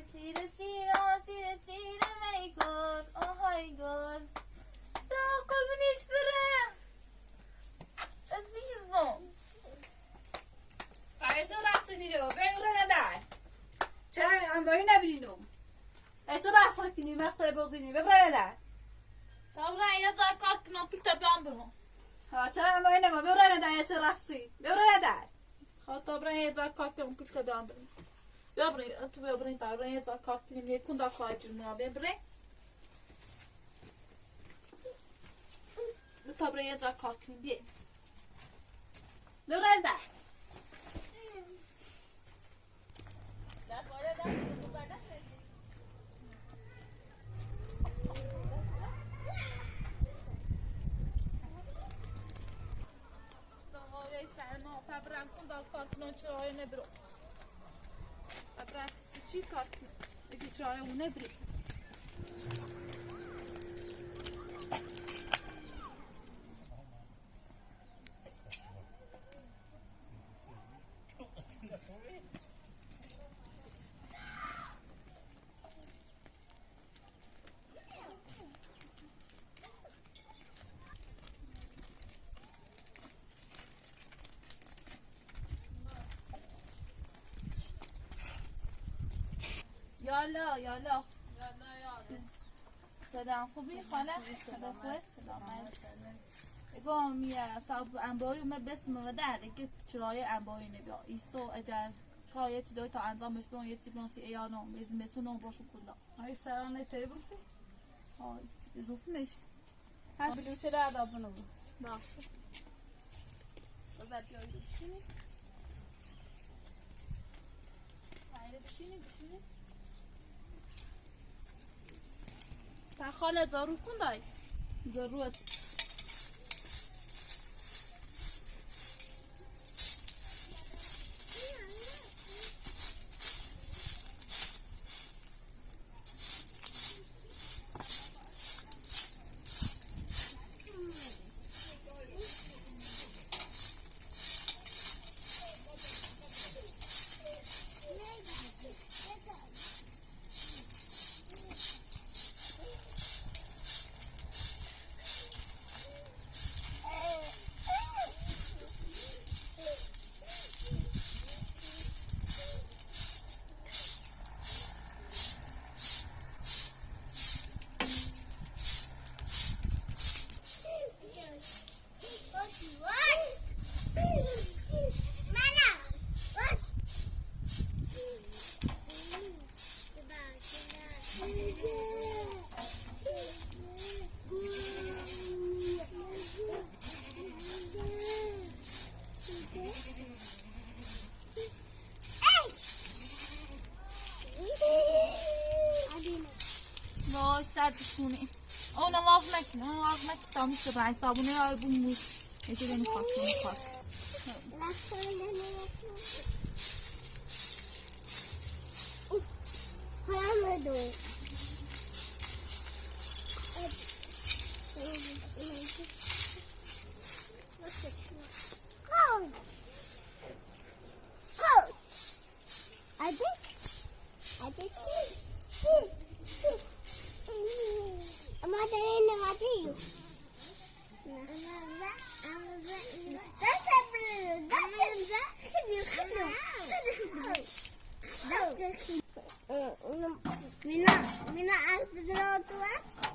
سیره می گل آهای گل دا قبلش بره عزیزم ایسا رقص دیرو بگره ندار چرا انباری نبینیم ایسا رقص کنیم مسخره بازینیم بگره ندار طبعا یا زای کار کنم پیلتا بیان برم چرا انباری نما بگره ندار ایسا رقصی بگره ندار طبعا یا زای کار کنم پیلتا بیان برم ببرین تو ببرین طبعا یا زای کار کنیم یک کنده خواهد جنوب ببرین طبعا یا زای کار کنیم بیان بگره ندار Pabran kundal kartını çırağıya ne bro. Pabran sıçı kartını. Eki çırağıya o ne bro. یالا یالا سلام خوبی خاله سلام خوبه سلام اگه میه صاحب انباری اومد بسم و درده که چرای انباری نبیا ایسو اگر کایتی دای تا انجامش بیان یه تیپ ناسی ایانم بیزیم بسونم باشو کلا های سرانه تایی بروفی؟ های روفی میشه بلوچه در دابونو بود باشه بذار جایی بشینی بشینی تا خاله دارو کن دای ضرورت سرتشونی اون واز نکن تا میشه برای صابونه های بون موز یکی دنی خاک Mina alpidrot wat?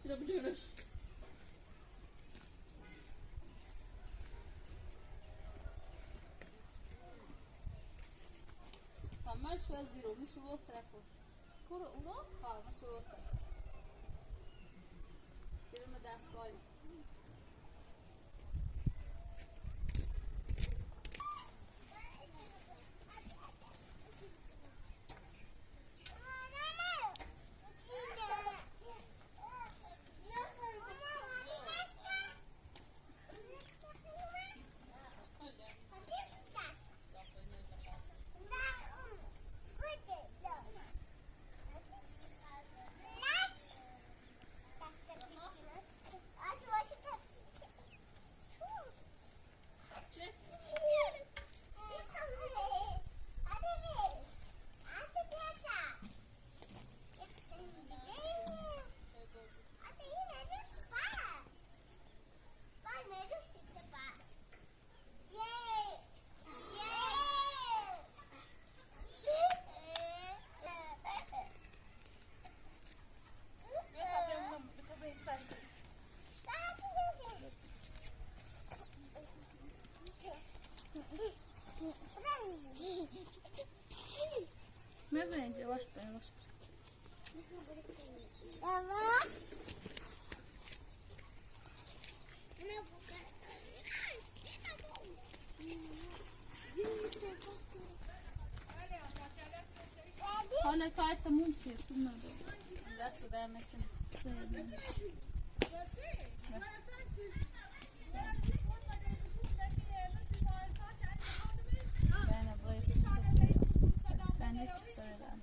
اینو بدونش همه شو زیرو میشه و طرفو برو اونو ها میشه و بریم دستگاهی نزنید یواش یواش حالا کارت تموم شد دست در نکنه بله باید سوسه استنه که سردم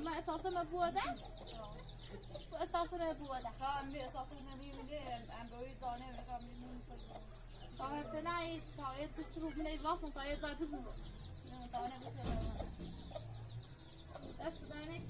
ما اساسا ما بوده اساسا بوده خواهم بی اساسا نمیده انبوی زانه میخوام تا فعلا تا یه بسرو من واسه تا یه زای بزنم زانه بسیار دست دانه